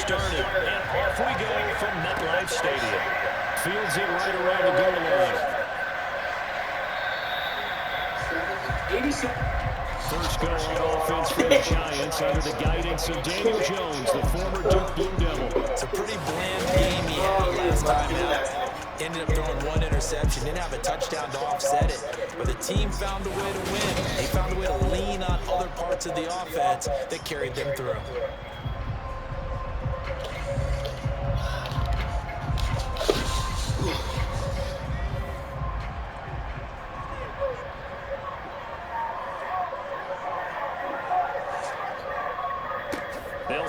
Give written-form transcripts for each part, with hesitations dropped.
started, and off we go from MetLife Stadium. Fields it right around the goal line. First go on offense for the Giants under the guidance of Daniel Jones, the former Duke Blue Devil. It's a pretty bland game he had last time out. Ended up throwing one interception, didn't have a touchdown to offset it. But the team found a way to win. They found a way to lean on other parts of the offense that carried them through.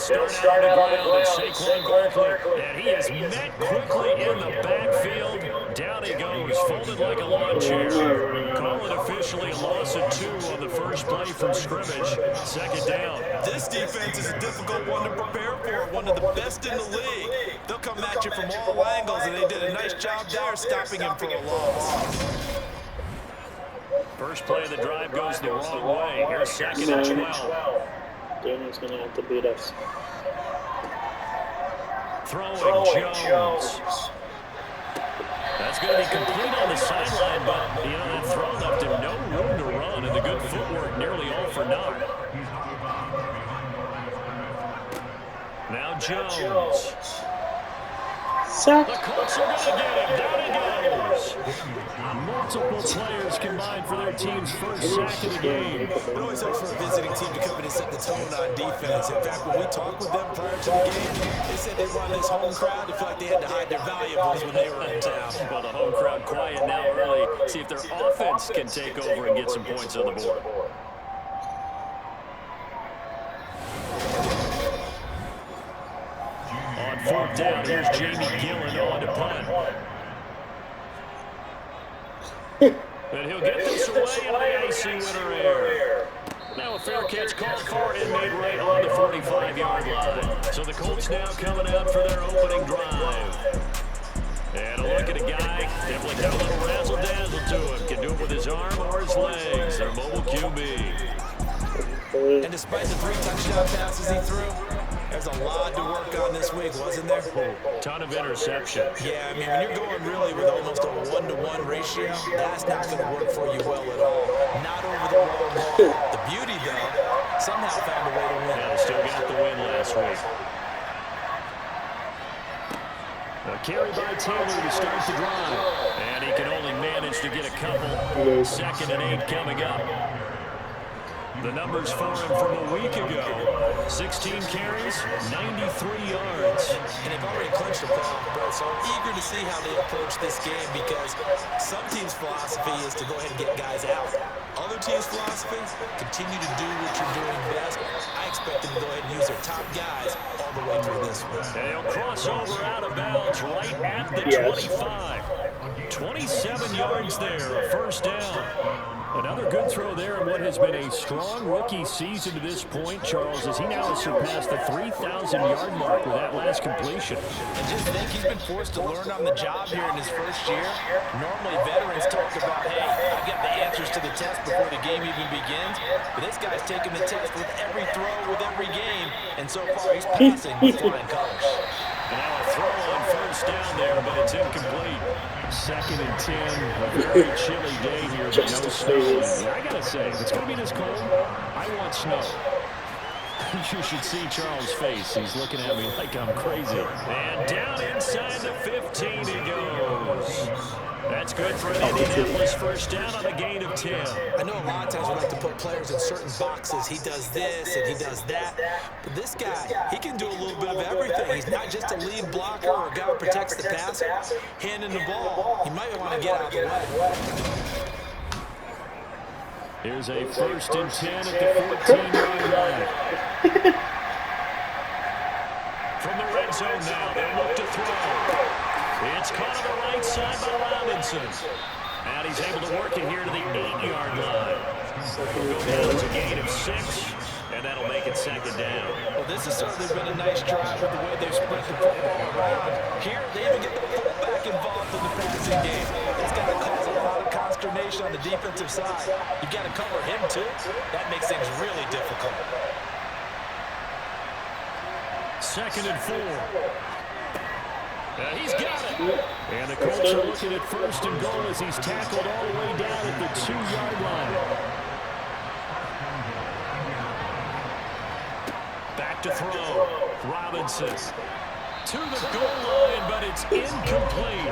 They'll start out on the ground with Saquon Barkley, and he is met quickly in the backfield. Down he goes, folded like a lawn chair. Call it officially a loss of 2 on the first play from scrimmage. Second down. This defense is a difficult one to prepare for, one of the best in the league. They'll come at you from all angles, and they did a nice job there stopping him for a loss. First play of the drive goes the wrong way. Here's second and 12. Daniel's going to have to beat us. Throwing Jones. That's going to be complete on the sideline, but, that throw left him no room to run, and the good footwork nearly all for naught. Now Jones. Sack. The Colts are going to get him. Down he goes. Multiple players combined for their team's first sack of the game. It always helps for a visiting team to come in and set the tone on defense. In fact, when we talked with them prior to the game, they said they wanted this home crowd to feel like they had to hide their valuables when they were in town. Well, the home crowd quiet now early. See if their offense can take over and get some points on the board. On fourth down, here's Jamie Gillen on to punt. And he'll get this away in the icy winter air. Now a fair catch called for and made right on the 45-yard line. So the Colts now coming out for their opening drive. And a look at a guy, definitely got a little razzle-dazzle to him. Can do it with his arm or his legs. Their mobile QB. And despite the 3 touchdown passes he threw, there's a lot to work on this week, wasn't there? Ton of interceptions. Yeah, I mean, when you're going really with almost a 1-to-1 ratio, that's not going to work for you well at all. Not over the long ball. The beauty, though, somehow found a way to win. Yeah, still got the win last week. A carry by Taylor to start the drive. And he can only manage to get a couple. 2nd and 8 coming up. The numbers for him from a week ago. 16 carries, 93 yards. And they've already clinched a problem, bro. So I'm eager to see how they approach this game because some teams' philosophy is to go ahead and get guys out. Other teams' philosophy, continue to do what you're doing best. I expect them to go ahead and use their top guys all the way through this one. And he'll cross over out of bounds right at the 25. 27 yards there, a first down. Another good throw there in what has been a strong rookie season to this point, Charles, as he now has surpassed the 3,000-yard mark with that last completion. And just think he's been forced to learn on the job here in his first year. Normally, veterans talk about, hey, I got the answers to the test before the game even begins. But this guy's taking the test with every throw, with every game. And so far, he's passing with flying colors. And now a throw on first down there, but it's incomplete. 2nd and 10, a very chilly day here, but no snow. And I gotta say, if it's gonna be this cold, I want snow. You should see Charles' face. He's looking at me like I'm crazy. And down inside the 15 he goes. That's good for an Indianapolis first down on a gain of 10. I know a lot of times we like to put players in certain boxes. He does this and he does that. But this guy, he can do a little bit of everything. He's not just a lead blocker or a guy who protects the passer. Handing the ball, he might want to get out of the way. Here's a 1st and 10 at the 14-yard line. From the red zone now, they look to throw. It's caught on the right side by Robinson. And he's able to work it here to the 8-yard line. We'll go down to a gain of 6, and that'll make it 2nd down. Well, this has certainly been a nice drive with the way they've spread the football around. Here, they even get the fullback involved in the passing game. It's got to cause a lot of consternation on the defensive side. You've got to cover him, too. That makes things really difficult. 2nd and 4. He's got it. And the Colts are looking at 1st and goal as he's tackled all the way down at the 2-yard line. Back to throw. Robinson to the goal line, but it's incomplete.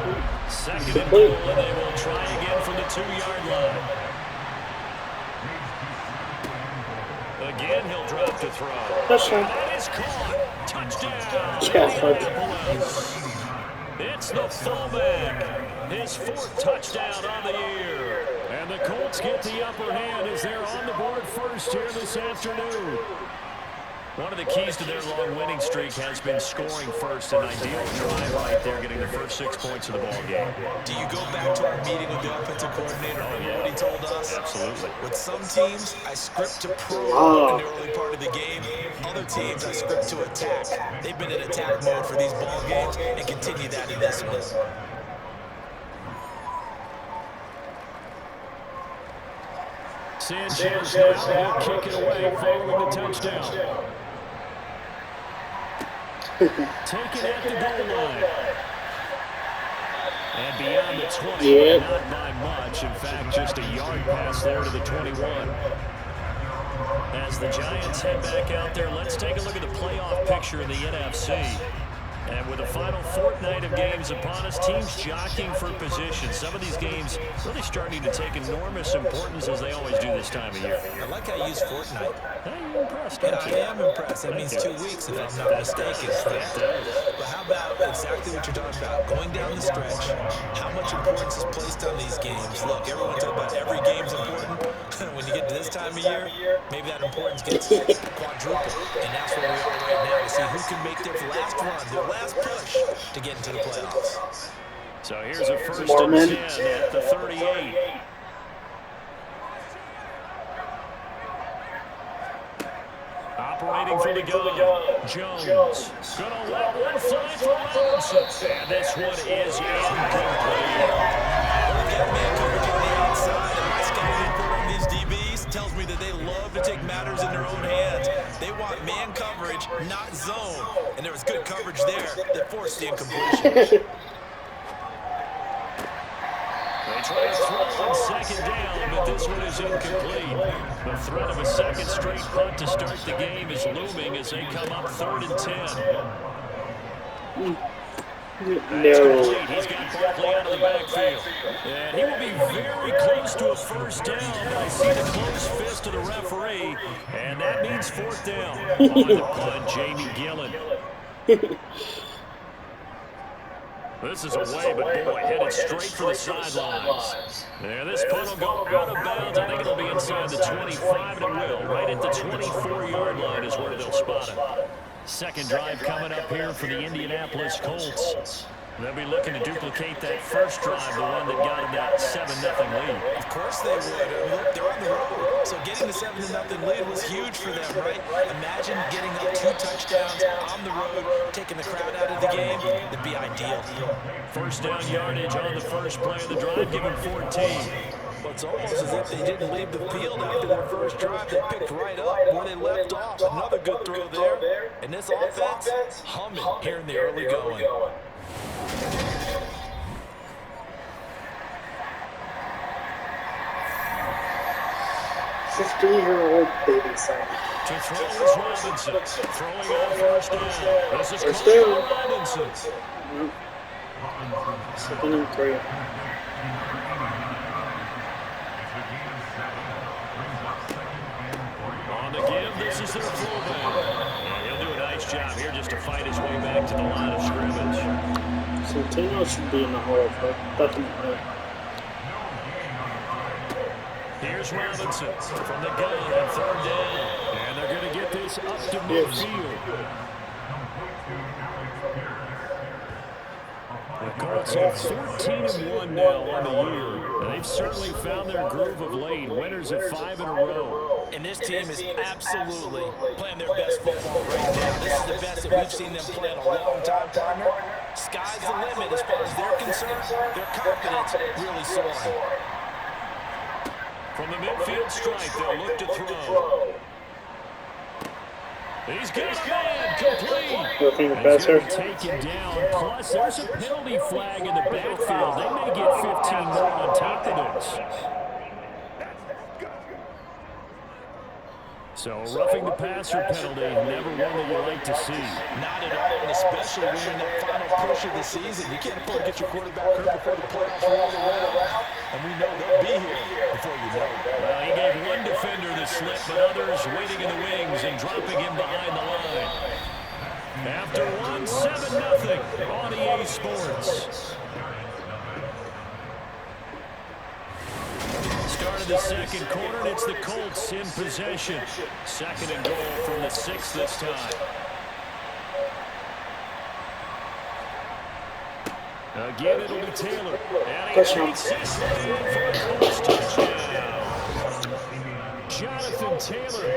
2nd and goal, and they will try again from the 2-yard line. Again, he'll drop to throw. That is caught. Touchdown. It's the fullback. His 4th touchdown on the year. And the Colts get the upper hand as they're on the board first here this afternoon. One of the keys to their long winning streak has been scoring first. An ideal drive right there, getting the first 6 points of the ball game. Do you go back to our meeting with the offensive coordinator and what he told us? Absolutely. With some teams, I script to probe in the early part of the game. Other teams, I script to attack. They've been in attack mode for these ball games and continue that in this one. Sanchez now will kick it away following the touchdown. Taken at the goal line. And beyond the 20, not by much. In fact, just a yard pass there to the 21. As the Giants head back out there, let's take a look at the playoff picture in the NFC. And with the final fortnight of games upon us, teams jockeying for position. Some of these games really starting to take enormous importance as they always do this time of year. I like how you use fortnight. Hey, you're impressed, Yeah, aren't you? I am impressed. That means 2 weeks, if I'm not mistaken. But how about exactly what you're talking about? Going down the stretch, how much importance is placed on these games? Look, everyone talks about every game's important. When you get to this time of year, maybe that importance gets quadrupled. And that's where we are right now to see who can make their last run, their last push to get into the playoffs. So here's a 1st and 10 at the 38. Operating from the gun, Jones. Gonna let one fly for Robinson. And this one is incomplete. Got man coverage on the outside, and my scouting report on these DBs tells me that they love to take matters in their own hands. They want man coverage, not zone. And there was good coverage there that forced the incompletion. They try to throw on 2nd down, but this one is incomplete. The threat of a 2nd straight punt to start the game is looming as they come up 3rd and 10. That's complete. He's got Barkley out of the backfield. And he will be very close to a 1st down, but I see the close fist of the referee, and that means 4th down. On the punt, Jamie Gillen. This is away, but boy, headed straight for the sidelines. There, this punt will go out of bounds. I think it'll be inside the 25, and it will. Right at the 24-yard line is where they'll spot it. 2nd drive coming up here for the Indianapolis Colts. They'll be looking to duplicate that 1st drive, the one that got them that 7-0 lead. Of course they would. Look, they're on the road. So getting the 7-0 lead was huge for them, right? Imagine getting up 2 touchdowns on the road, taking the crowd out of the game. That'd be ideal. 1st down yardage on the first play of the drive, give them 14. Well, it's almost as if they didn't leave the field after their 1st drive. They picked right up where they left off. Another good throw there. And this offense humming here in the early going. 50-year-old baby son. To throw is Robinson. Throwing on 1st down. This is First down. Robinson. 2nd and 3. On the give, this is their fullback. And he'll do a nice job here just to fight his way back to the line of scrimmage. Santino should be in the Hall of Fame. Definitely. Here's Robinson from the gun on 3rd down. And they're going to get this up to midfield. The Colts are 14-1 now on the year. They've certainly found their groove of late. Winners at 5 in a row. And this team is absolutely playing their best football right now. This is the best that we've seen them play in a long time, partner. Sky's the limit as far as they're concerned. Their confidence really soaring. From the midfield stripe, they'll look to throw. He's got a man complete. Roughing the And he's passer. going to be taken down. Plus, there's a penalty flag in the backfield. They may get 15 more on top of this. So, roughing the passer penalty, never one that you like to see. Not at all, and especially when you're in that final push of the season. You can't afford to get your quarterback hurt before the playoffs roll around. And we know they'll be here before you know it. Well, he gave one defender the slip, but others waiting in the wings and dropping him behind the line. After one, 7-0 on EA Sports. Start of the second quarter, and it's the Colts in possession. Second and goal from the 6 this time. Again, it'll be Taylor. And he takes this one in for a Colts touchdown. Jonathan Taylor,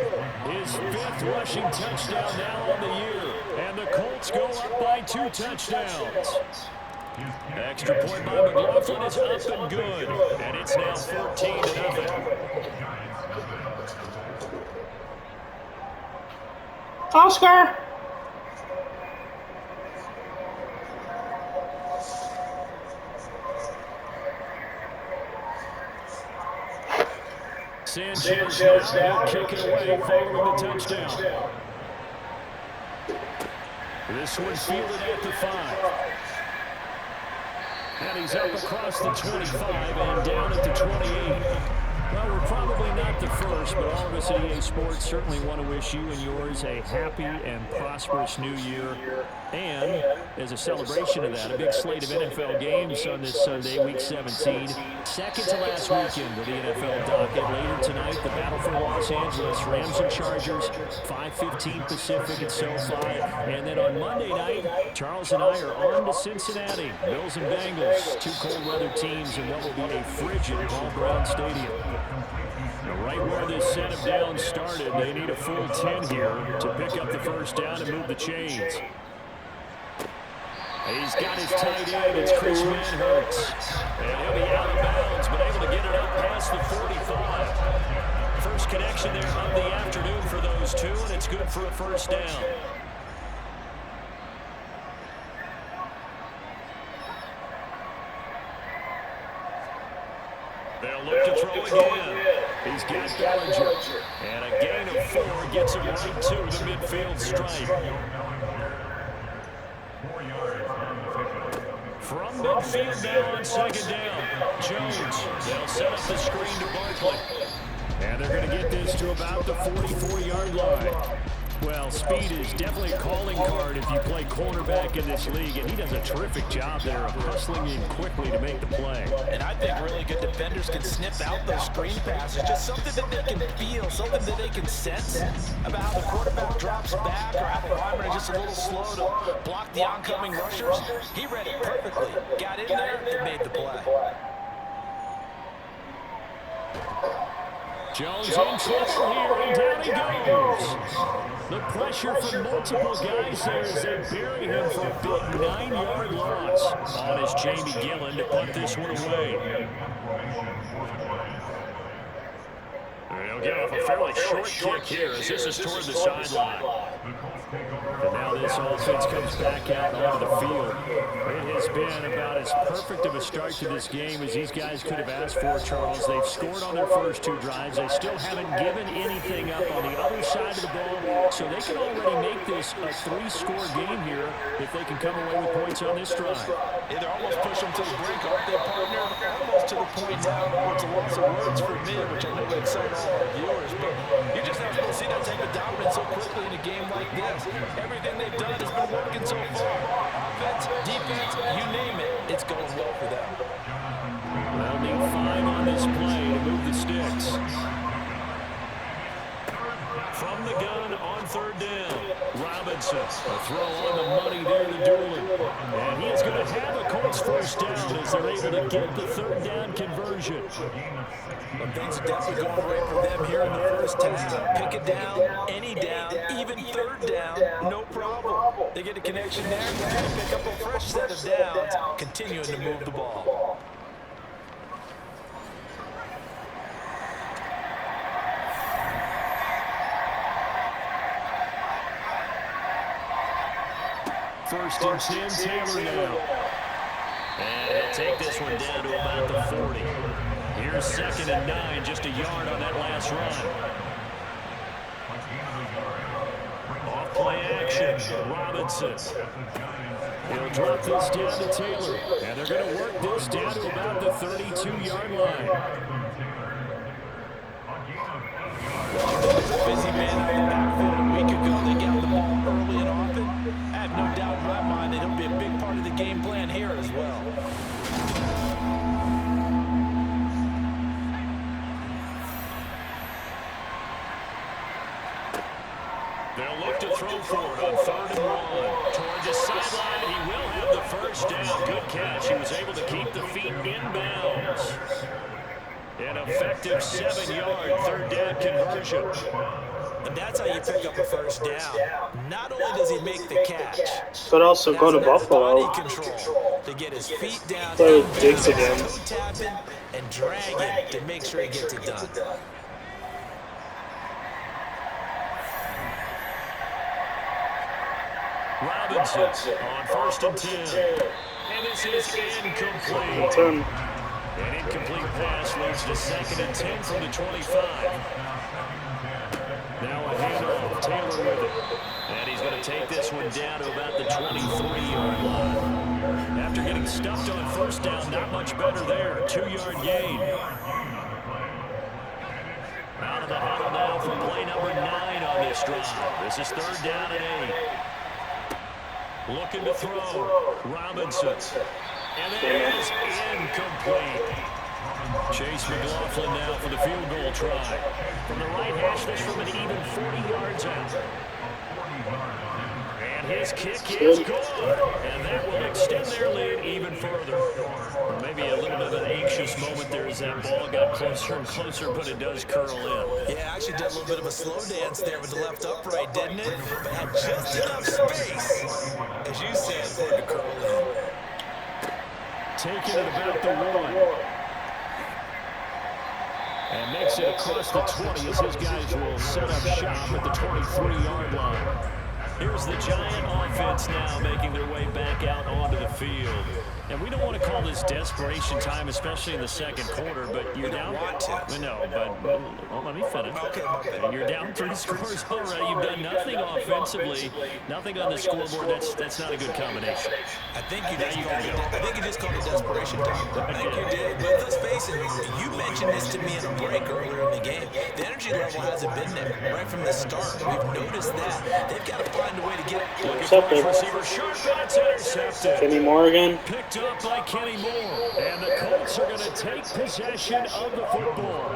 his 5th rushing touchdown now on the year. And the Colts go up by 2 touchdowns. Extra point by McLaughlin is up and good. And it's now 14-0. Oscar! Sanchez now kick it away following the touchdown. This one fielded at the 5. And he's up across the 25 and down at the 28. Well, we're probably not the first, but all of us at EA Sports certainly want to wish you and yours a happy and prosperous new year. And as a celebration of that, a big slate of NFL games on this Sunday, Week 17. Second to last weekend of the NFL docket. Later tonight, the battle for Los Angeles, Rams and Chargers, 5:15 Pacific at SoFi. And then on Monday night, Charles and I are on to Cincinnati. Bills and Bengals, 2 cold weather teams in what will be a frigid Paul Brown Stadium. Right where this set of downs started, they need a full 10 here to pick up the first down and move the chains. He's got his tight end. It's Chris Manhertz. And he'll be out of bounds, but able to get it up past the 45. First connection there of the afternoon for those two, and it's good for a first down. They'll look to throw again. He's got Bellinger. And a gain of 4 gets him right to the midfield stripe. From midfield now on second down. Jones. They'll set up the screen to Barkley. And they're going to get this to about the 44-yard line. Well, speed is definitely a calling card if you play cornerback in this league, and he does a terrific job there of hustling in quickly to make the play. And I think really good defenders can sniff out those screen passes, just something that they can feel, something that they can sense about how the quarterback drops back or how the lineman is just a little slow to block the oncoming rushers. He read it perfectly, got in there, and made the play. Jones in trouble here, and down he goes. The pressure from multiple guys there as they bury him for a big 9-yard loss. On is Jamie Gillen to punt this one away. They'll get off a fairly short kick here as this is toward the sideline. And now this offense comes back out onto the field. It has been about as perfect of a start to this game as these guys could have asked for, Charles. They've scored on their first 2 drives. They still haven't given anything up on the other side of the ball, so they can already make this a 3-score game here if they can come away with points on this drive. Yeah, they're almost pushing them to the brink, aren't they, partner? Almost to the point now where it's a loss of words for me, which I know would excite all our viewers, but you just have to see that type of dominance so quickly in a game like this. Everything they've done has been working so far. Offense, defense, you name it, it's going well for them. They'll need 5 on this play to move the sticks. From the gun on third down, Robinson. A throw on the money there to Doolin. And he is going to have a Colts first down as they're able to get the third down conversion. But things are definitely going right for them here in the first half. Pick it down, any down, even third down, no problem. They get a connection there, and pick up a fresh set of downs, continuing to move the ball. First and 10, Taylor now. And he'll take this one down to about the 40. Here's 2nd and 9, just a yard on that last run. Off play action, Robinson. He'll drop this down to Taylor. And they're going to work this down to about the 32-yard line. Busy man out of the backfield a week ago. They got the ball early and often. I have no doubt in my mind that he'll be a big part of the game plan here as well. They'll look to throw for it on 3rd and 1. Toward the sideline, he will have the first down. Good catch. He was able to keep the feet inbounds. An effective 7-yard 3rd down conversion. And that's how you pick up a first down. Not only does he make the catch, But also go to Buffalo. body control to get his feet down, Play with Diggs again. toe tapping, and dragging to make sure he gets it done. Robinson on 1st and 10. And this is incomplete. Turn. An incomplete pass leads to 2nd and 10 from the 25. Now a handoff, Taylor with it. And he's going to take this one down to about the 23-yard line. After getting stuffed on 1st down, not much better there. 2-yard gain. Out of the huddle now for play number 9 on this drive. This is 3rd down and 8. Looking to throw. Robinson. And it is incomplete. Chase McLaughlin now for the field goal try. From the right hash, this from an even 40 yards out. And his kick is good. And that will extend their lead even further. Or maybe a little bit of an anxious moment there as that ball got closer and closer, but it does curl in. Yeah, actually did a little bit of a slow dance there with the left upright, didn't it? But had just enough space, as you said, for it to curl in. Taking it about the 1. And makes it across the 20 as his guys will set up shop at the 23-yard line. Here's the Giant offense now making their way back out onto the field. And we don't want to call this desperation time, especially in the 2nd quarter, but you're down. Want to. No, but well, let me finish. Okay, my bad. You're down 3 scores already. You've done nothing offensively, nothing on the scoreboard. That's not a good combination. I think you just called it desperation time. I think you did. But let's face it, you mentioned this to me in a break earlier in the game. The energy level hasn't been there right from the start. We've noticed that. They've got to find a way to get it. Intercepted. Receiver sharp, that's intercepted. Kenny Morgan. Picked up by Kenny Moore. And the Colts are going to take possession of the football.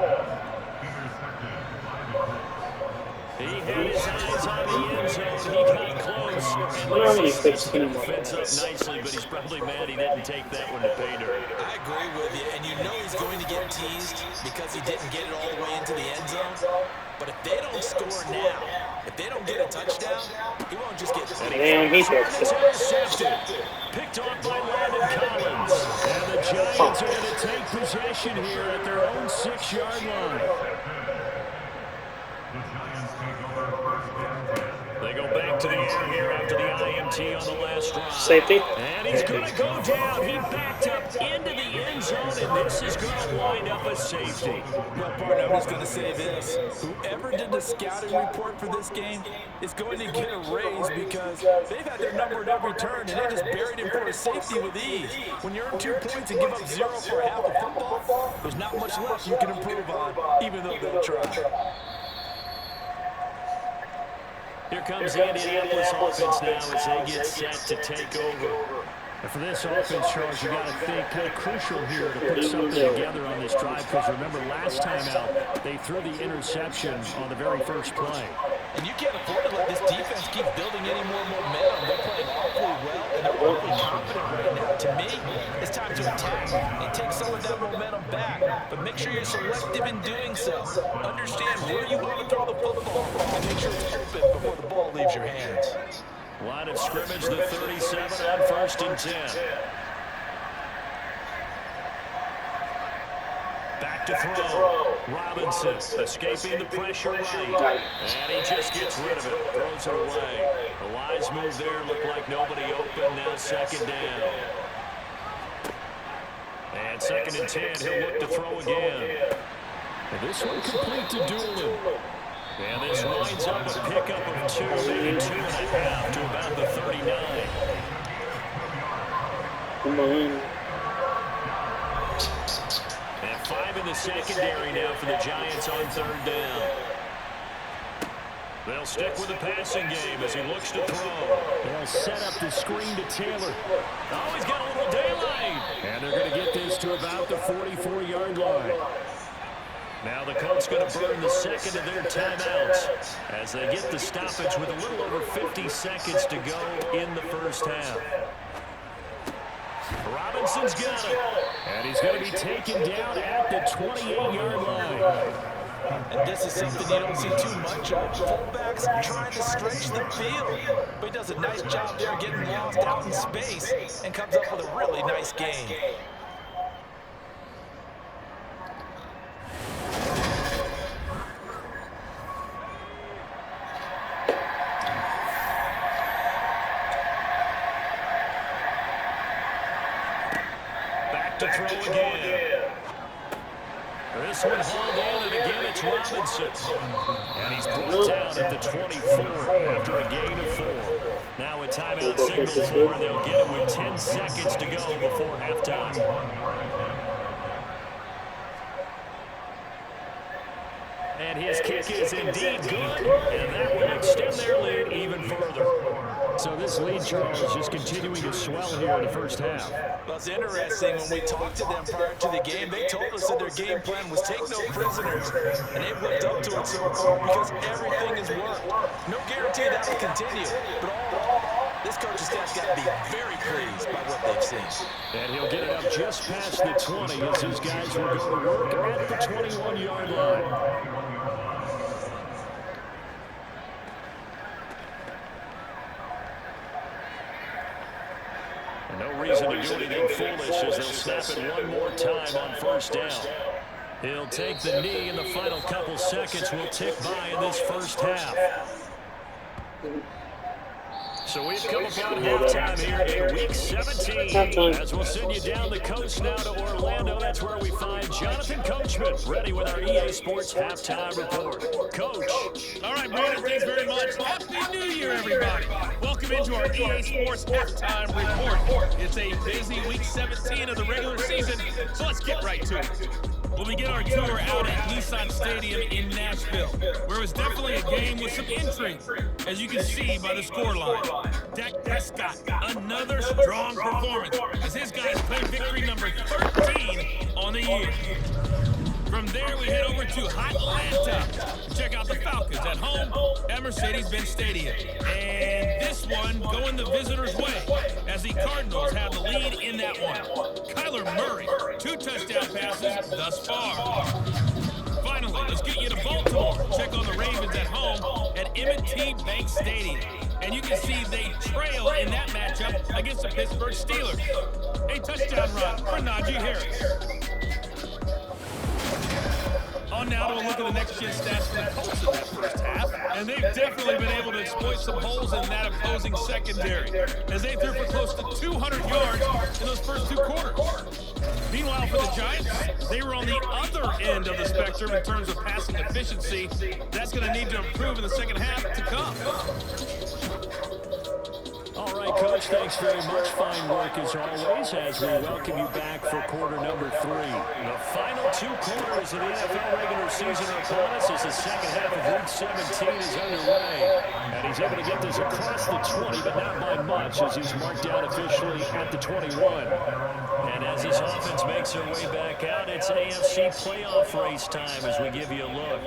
He had his eyes on the end zone. He got close. Well, he fixed Kenny Moore. Fence up nicely, but he's probably mad he didn't take that one to pay dirt. I agree with you, and you know he's going to get teased because he didn't get it all the way into the end zone. But if they don't score now, if they don't get a touchdown, he won't just get it. Damn, he fixed it. Intercepted. Picked off by Landon Collins. And the Giants are going to take possession here at their own 6-yard line. They go back to the air here after the IMT on the last drive. Safety. And he's going to go down. He backed up into the end zone, and this is going to wind up a safety. Well, partner, I'm just going to say this. Whoever did the scouting report for this game is going to get a raise because they've had their number at every turn, and they just buried him for a safety with ease. When you're on 2 points and give up 0 for half a football, there's not much left you can improve on, even though they'll try. Here comes the Indianapolis offense now as they get set to take over. And for this offense, Charles, you got to think kind of crucial here to put something together on this drive because remember last time out, they threw the interception on the very first play. And you can't afford to let this defense keep building any more momentum. They're playing awfully well, and they're awfully confident right now. To me, it's time to attack and take some of that momentum back. But make sure you're selective in doing so. Understand where you want to throw the football and make sure it's open before the ball leaves your hands. Line of scrimmage, the 37 on 1st and 10. Back to throw. Robinson escaping the pressure right. And he just gets rid of it. Throws it away. The wise move there. Looked like nobody open. Now second down. And second and 10. He'll look to throw again. And this one complete to Doolin. And this winds up a pickup of 2, maybe 2.5 to about the 39. Come on. And 5 in the secondary now for the Giants on third down. They'll stick with the passing game as he looks to throw. They'll set up the screen to Taylor. Oh, he's got a little daylight. And they're going to get this to about the 44-yard line. Now the Colts going to burn the second of their timeouts as they get the stoppage with a little over 50 seconds to go in the first half. Robinson's got it. And he's going to be taken down at the 28-yard line. And this is something you don't see too much of. Fullbacks trying to stretch the field. But he does a nice job there getting lost out in space and comes up with a really nice gain. To throw again. This one hauled in, and again it's Robinson. And he's brought down at the 24 after a gain of 4. Now a timeout signal for, and they'll get it with 10 seconds to go before halftime. And his kick is indeed good, and that will extend their lead even further. So this lead, Charles, is just continuing to swell here in the first half. Well, it's interesting. When we talked to them prior to the game, they told us that their game plan was take no prisoners, and they've lived up to it so far because everything has worked. No guarantee that will continue, but all this coaching staff's got to be very pleased by what they've seen. And he'll get it up just past the 20 as his guys will go to work at the 21-yard line. No reason to do anything foolish as they'll snap it one more time on first down. He'll take the knee, and the final couple seconds will tick by in this first half. So we've come upon halftime here in Week 17. As we'll send you down the coast now to Orlando, that's where we find Jonathan Coachman ready with our EA Sports Halftime Report. Coach. All right, Brandon, thanks very much. Happy New Year, everybody. Welcome into our EA Sports Halftime Report. It's a busy Week 17 of the regular season, so let's get right to it. We'll begin our tour out at Nissan Stadium in Nashville, where it was definitely a game with some intrigue, as you can see by the scoreline. Dak Prescott, another strong performance, as his guys claim victory number 13 on the year. From there, we head over to Atlanta to check out the Falcons at home at Mercedes-Benz Stadium. And this one going the visitors' way, as the Cardinals have the lead in that one. Kyler Murray, 2 touchdown passes thus far. Finally, let's get you to Baltimore. Check on the Ravens at home at M&T Bank Stadium. And you can see they trail in that matchup against the Pittsburgh Steelers. A touchdown run for Najee Harris. On now to a look at the next-gen stats for the Colts in that first half. And they've definitely been able to exploit some holes in that opposing secondary, as they threw for close to 200 yards in those first 2 quarters. Meanwhile, for the Giants, they were on the other end of the spectrum in terms of passing efficiency. That's going to need to improve in the second half to come. All right, Coach, thanks very much. Fine work as always as we welcome you back for quarter number 3. The final 2 quarters of the NFL regular season are upon us as the second half of Week 17 is underway. And he's able to get this across the 20, but not by much, as he's marked down officially at the 21. And as this offense makes their way back out, it's AFC playoff race time as we give you a look.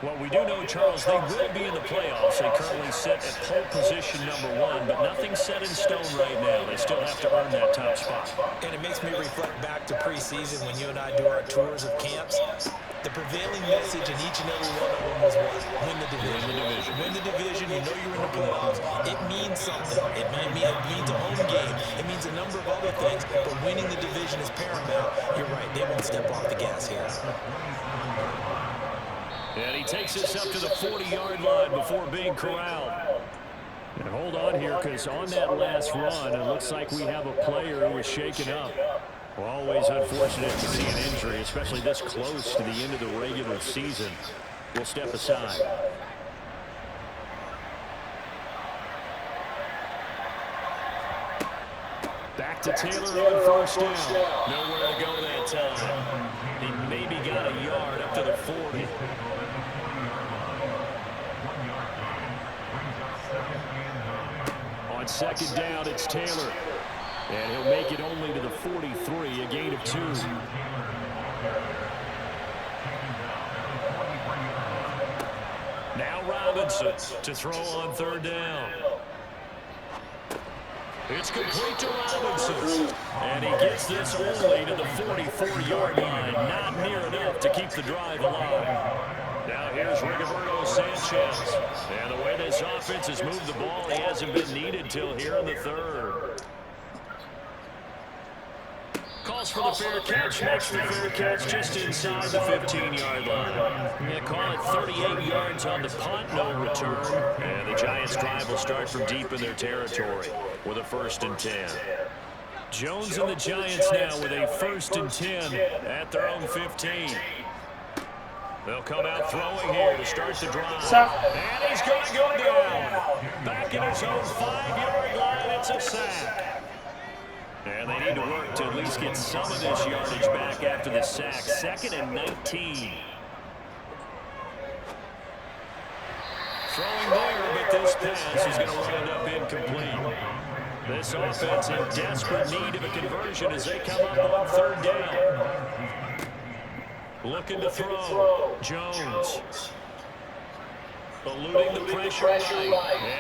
Well, we do know, Charles, they will be in the playoffs. They currently sit at pole position number 1, but nothing's set in stone right now. They still have to earn that top spot. And it makes me reflect back to preseason when you and I do our tours of camps. The prevailing message in each and every one of them was what? Win the division. Win the division. You know you're in the playoffs. It means something. It means a home game. It means a number of other things, but winning the division is paramount. You're right, they won't step off the gas here. And he takes us up to the 40-yard line before being corralled. And hold on here, because on that last run, it looks like we have a player who was shaken up. Always unfortunate to see an injury, especially this close to the end of the regular season. We'll step aside. Back to Taylor on first down. Nowhere to go that time. He maybe got a yard up to the 40. On second down, it's Taylor. And he'll make it only to the 43, a gain of 2. Now Robinson to throw on third down. It's complete to Robinson. And he gets this only to the 44-yard line. Not near enough to keep the drive alive. Now here's Rigoberto Sanchez. And the way this offense has moved the ball, he hasn't been needed till here in the third. Calls for the fair catch. Makes the fair catch just inside the 15-yard line. Yeah, call it 38 yards on the punt, no return. And the Giants' drive will start from deep in their territory with a 1st and 10. Jones and the Giants now with a 1st and 10 at their own 15. They'll come out throwing here to start the drive. And he's going to go down. Back in his own 5-yard line, it's a sack. And they need to work to at least get some of this yardage back after the sack. 2nd and 19. Throwing there, but this pass is going to wind up incomplete. This offense in desperate need of a conversion as they come up on third down. Looking to throw. Jones. Eluding the pressure right.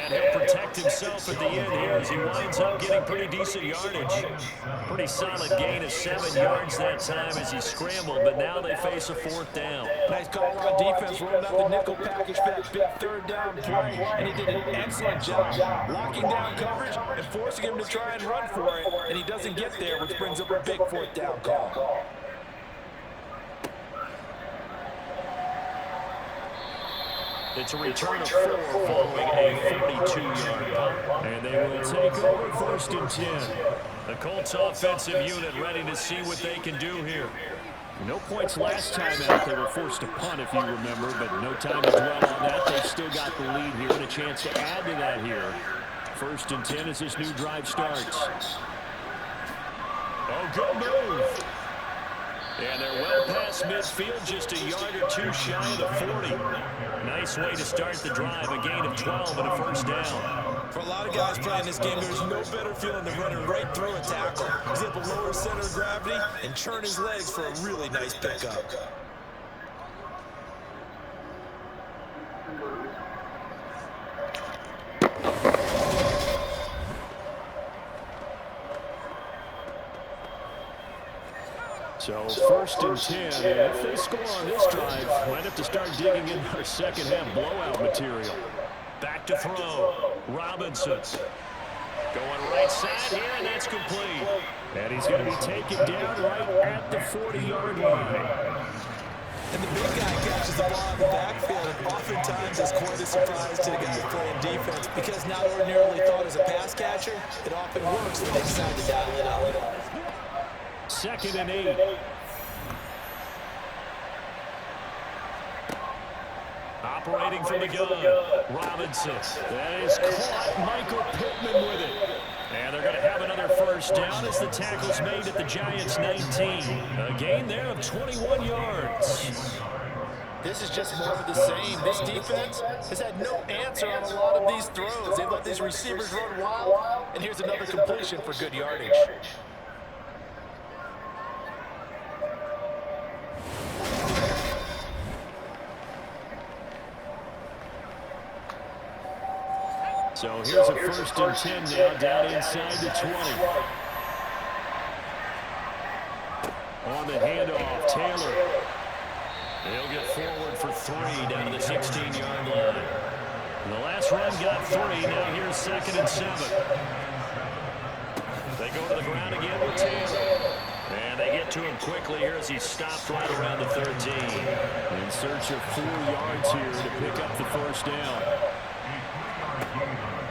And he'll protect himself at the end here as he winds up getting pretty decent yardage. Pretty solid gain of 7 yards that time as he scrambled, but now they face a 4th down. Nice call on defense, rolling out the nickel package for that big third down play, and he did an excellent job locking down coverage and forcing him to try and run for it, and he doesn't get there, which brings up a big 4th down call. It's a return of 4 following a 42-yard punt. And they will take over 1st and 10. The Colts offensive unit ready to see what they can do here. No points last time out. They were forced to punt, if you remember, but no time to dwell on that. They've still got the lead here and a chance to add to that here. 1st and 10 as this new drive starts. Oh, good move. And they're well past midfield, just a yard or 2 shy of the 40. Nice way to start the drive, a gain of 12 and a 1st down. For a lot of guys playing this game, there's no better feeling than running right through a tackle. He's able to lower center of gravity and turn his legs for a really nice pickup. So 1st and 10, and if they score on this drive, might have to start digging in our second half blowout material. Back to throw. Robinson. Going right side here, and that's complete. And he's going to be taken down right at the 40-yard line. And the big guy catches the ball in the backfield, and oftentimes is quite a surprise to the guys playing defense because not ordinarily thought as a pass catcher, it often works when they decide to dial it up. 2nd and 8. Operating from the gun. Robinson. That is caught. Michael Pittman with it. And they're going to have another 1st down as the tackle's made at the Giants' 19. A gain there of 21 yards. This is just more of the same. This defense has had no answer on a lot of these throws. They let these receivers run wild. And here's another completion for good yardage. So here's a 1st and 10 now down inside the 20. On the handoff, Taylor. He'll get forward for 3 down to the 16-yard line. The last run got 3. Now here's 2nd and 7. They go to the ground again with Taylor. And they get to him quickly here as he's stopped right around the 13. In search of 4 yards here to pick up the first down.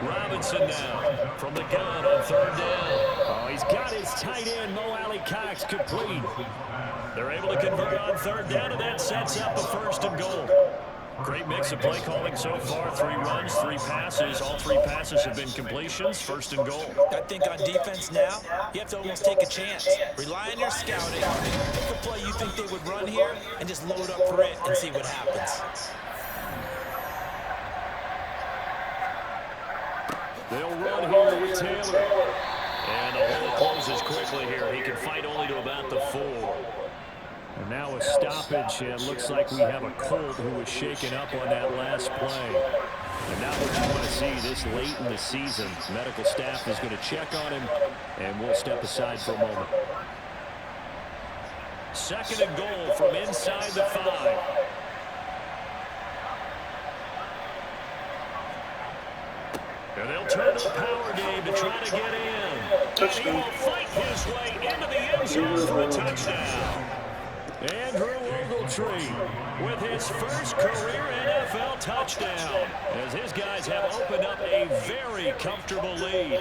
Robinson now from the gun on 3rd down. Oh, he's got his tight end, Mo Alley-Cox, complete. They're able to convert on 3rd down, and that sets up a 1st and goal. Great mix of play calling so far. 3 runs, 3 passes. All 3 passes have been completions. 1st and goal. I think on defense now, you have to almost take a chance. Rely on your scouting. Pick a play you think they would run here and just load up for it and see what happens. They'll run here with Taylor. And the hole closes quickly here. He can fight only to about the 4. And now a stoppage, and looks like we have a Colt who was shaken up on that last play. And not what you want to see this late in the season. Medical staff is going to check on him, and we'll step aside for a moment. 2nd and goal from inside the 5. And they'll turn to the power game to try to get in. And he will fight his way into the end zone for a touchdown. Andrew Ogletree with his first career NFL touchdown as his guys have opened up a very comfortable lead.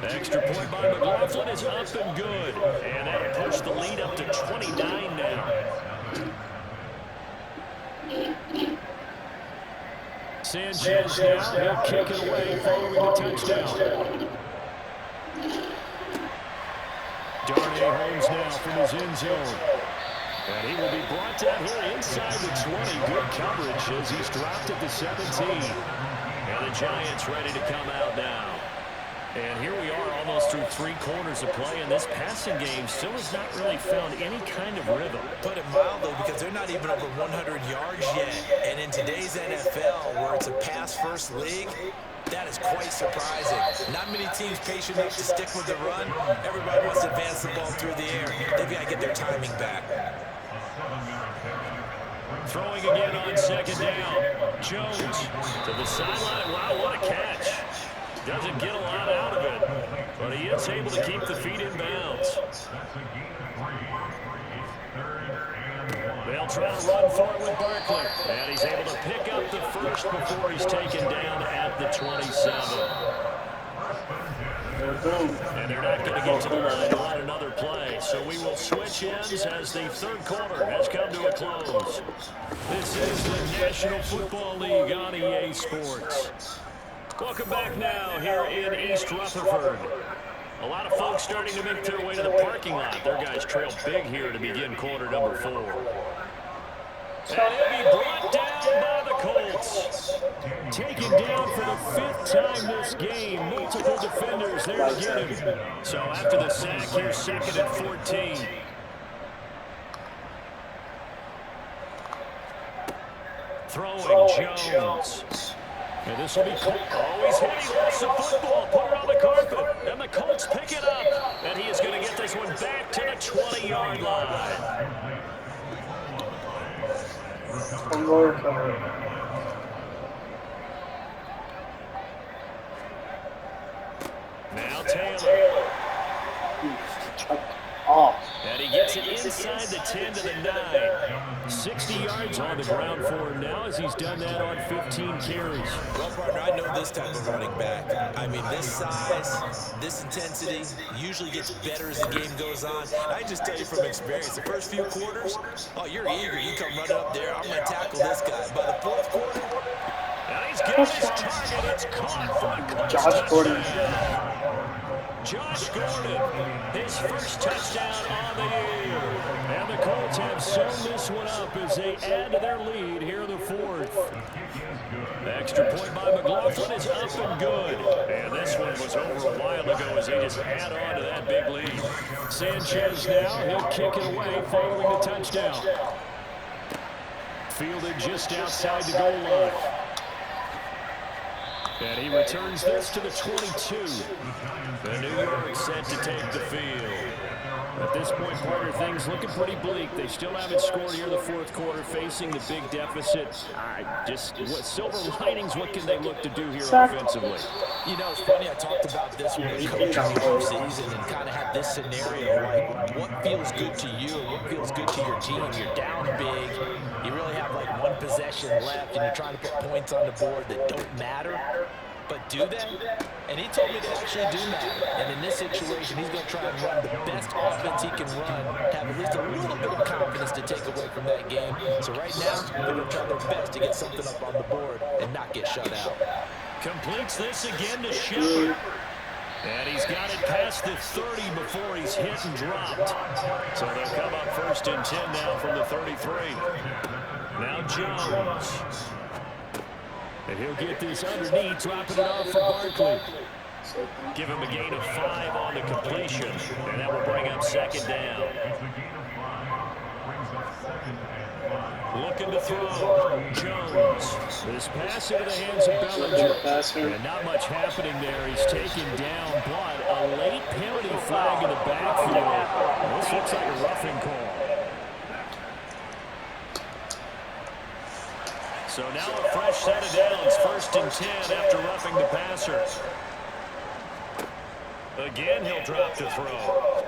The extra point by McLaughlin is up and good, and that'll push the lead up to 29 now. Sanchez now, he'll kick it away following the touchdown. Darnay Holmes now from his end zone. And he will be brought down here inside the 20. Good coverage as he's dropped at the 17. And the Giants ready to come out now. And here we are almost through 3 quarters of play, and this passing game still has not really found any kind of rhythm. Put it mildly, because they're not even over 100 yards yet. And in today's NFL, where it's a pass-first league, that is quite surprising. Not many teams patient enough to stick with the run. Everybody wants to advance the ball through the air. They've got to get their timing back. Throwing again on 2nd down. Jones to the sideline. Wow, what a catch. Doesn't get a lot out of it, but he is able to keep the feet in bounds. They'll try to run for it with Barkley, and he's able to pick up the first before he's taken down at the 27. And they're not going to get to the line to run another play, so we will switch ends as the 3rd quarter has come to a close. This is the National Football League on EA Sports. Welcome back now here in East Rutherford. A lot of folks starting to make their way to the parking lot. Their guys trail big here to begin quarter number 4. And he'll be brought down by the Colts. Taken down for the 5th time this game. Multiple defenders there to get him. So after the sack, here's 2nd and 14. Throwing Jones. And this will be Colt. Oh, he's hit. He lost the football. Put her on the carpet. And the Colts pick it up. And he is going to get this one back to the 20-yard line. Now Taylor. And he gets it inside the 10 to the 9. 60 yards on the ground for him now as he's done that on 15 carries. Well, partner, I know this type of running back. I mean, this size, this intensity usually gets better as the game goes on. I just tell you from experience, the first few quarters, oh, you're eager. You come running up there. I'm going to tackle this guy. By the 4th quarter, and he's got his target. It's caught for a Colts touchdown. Josh Gordon, his first touchdown on the year. And the Colts have sewn this one up as they add to their lead here in the 4th. The extra point by McLaughlin is up and good. And this one was over a while ago as they just add on to that big lead. Sanchez now, he'll kick it away following the touchdown. Fielded just outside the goal line. And he returns this to the 22. The New York set to take the field. At this point, partner, things looking pretty bleak. They still haven't scored here in the fourth quarter, facing the big deficit. What silver linings, what can they look to do here offensively? You know, it's funny, I talked about this when we coached in the offseason and kind of had this scenario, like what feels good to you and what feels good to your team. You're down big, you really have like one possession left, and you're trying to put points on the board that don't matter. But do they? And he told me they actually do matter. And in this situation, he's going to try and run the best offense he can run, have at least a little bit of confidence to take away from that game. So right now, they're going to try their best to get something up on the board and not get shut out. Completes this again to Shepard. And he's got it past the 30 before he's hit and dropped. So they'll come up 1st and 10 now from the 33. Now Jones. And he'll get this underneath, dropping it off for Barkley. Give him a gain of 5 on the completion, and that will bring up 2nd down. Looking to throw, Jones. This pass into the hands of Bellinger. And not much happening there. He's taken down, but a late penalty flag in the backfield. This looks like a roughing call. So now a fresh set of downs, 1st and 10 after roughing the passer. Again, he'll drop to throw.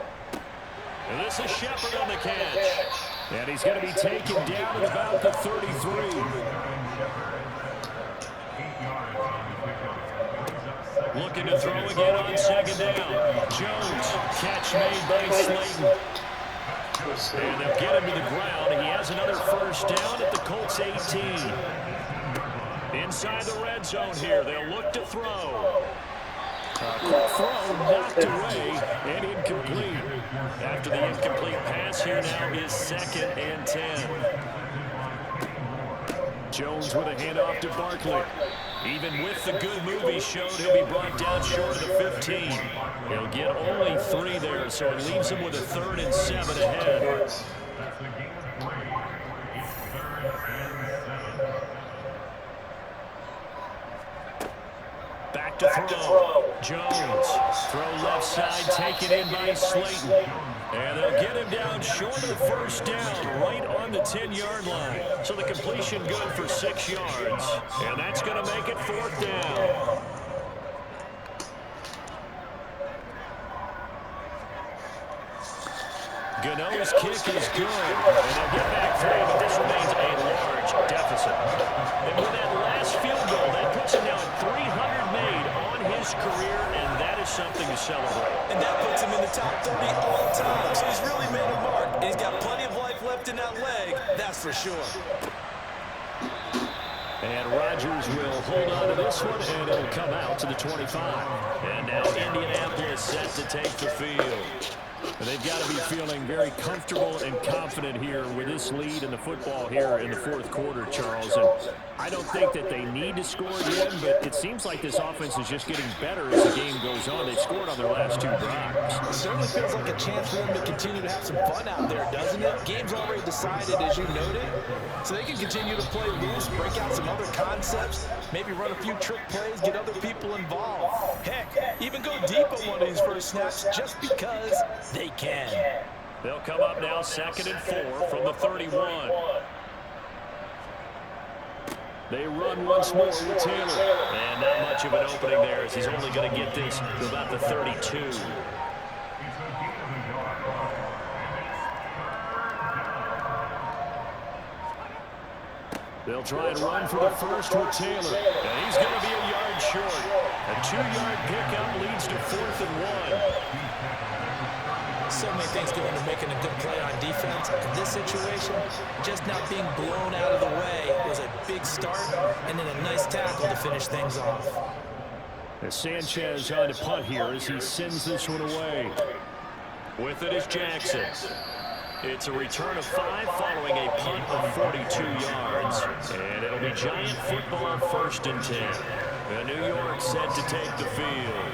And this is Shepard on the catch. And he's going to be taken down at about the 33. Looking to throw again on 2nd down. Jones, catch made by Slayton. And they'll get him to the ground. He has another 1st down at the Colts 18. Inside the red zone here, they'll look to throw. Quick throw knocked away and incomplete. After the incomplete pass, here now is 2nd and 10. Jones with a handoff to Barkley. Even with the good move he showed, he'll be brought down short of the 15. He'll get only 3 there, so it leaves him with a 3rd and 7 ahead. Back to throw. Jones. Throw left side, taken in by Slayton. And they'll get him down short of the 1st down, right on the 10-yard line. So the completion good for 6 yards. And that's going to make it 4th down. Gano's kick is good. And they'll get back 3, but this remains a large deficit. And with that last field goal, that puts him now at 300 made on his career, and that is something to celebrate. And that puts him in the top 30 all time. So he's really made a mark. And he's got plenty of life left in that leg, that's for sure. And Rodgers will hold on to this one, and it'll come out to the 25. And now Indianapolis set to take the field. And they've got to be feeling very comfortable and confident here with this lead in the football here in the 4th quarter, Charles. And I don't think that they need to score again, but it seems like this offense is just getting better as the game goes on. They've scored on their last 2 drives. It certainly feels like a chance for them to continue to have some fun out there, doesn't it? Game's already decided, as you noted, so they can continue to play loose, break out some other concepts, maybe run a few trick plays, get other people involved. Heck, even go deep on one of these first snaps just because they can. They'll come up now 2nd and 4 from the 31. They run once more with Taylor. And not much of an opening there as he's only going to get this to about the 32. They'll try and run for the first with Taylor. And he's going to be a yard short. A 2-yard pickup leads to 4th and 1. So many things go into making a good play on defense. In this situation, just not being blown out of the way was a big start, and then a nice tackle to finish things off. As Sanchez on to punt here as he sends this one away. With it is Jackson. It's a return of 5 following a punt of 42 yards. And it'll be Giant football 1st and 10. And New York set to take the field.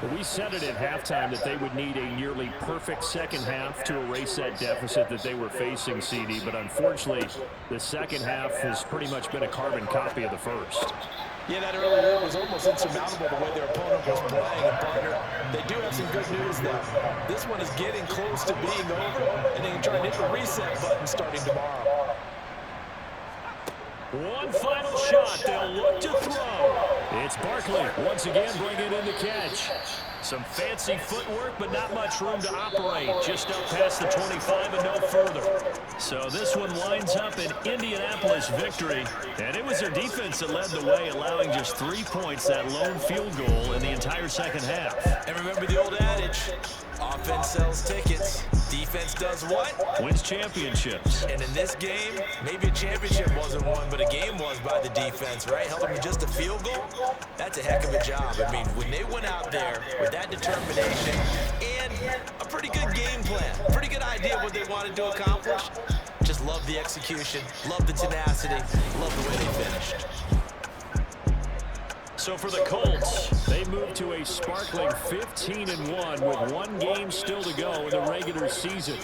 Well, we said it at halftime that they would need a nearly perfect second half to erase that deficit that they were facing, CD. But unfortunately, the second half has pretty much been a carbon copy of the first. Yeah, that early lead was almost insurmountable the way their opponent was playing. And, partner, they do have some good news, though. This one is getting close to being over, and they can try and hit the reset button starting tomorrow. One final shot. They'll look to throw. It's Barkley once again bringing in the catch. Some fancy footwork, but not much room to operate. Just up past the 25 and no further. So this one winds up an Indianapolis victory. And it was their defense that led the way, allowing just 3 points, that lone field goal in the entire second half. And remember the old adage, offense sells tickets. Defense does what? Wins championships. And in this game, maybe a championship wasn't won, but a game was by the defense, right? Held them to just a field goal. That's a heck of a job. I mean, when they went out there with that determination and a pretty good game plan, pretty good idea what they wanted to accomplish, just love the execution, love the tenacity, love the way they finished. So for the Colts, they move to a sparkling 15-1 with 1 game still to go in the regular season.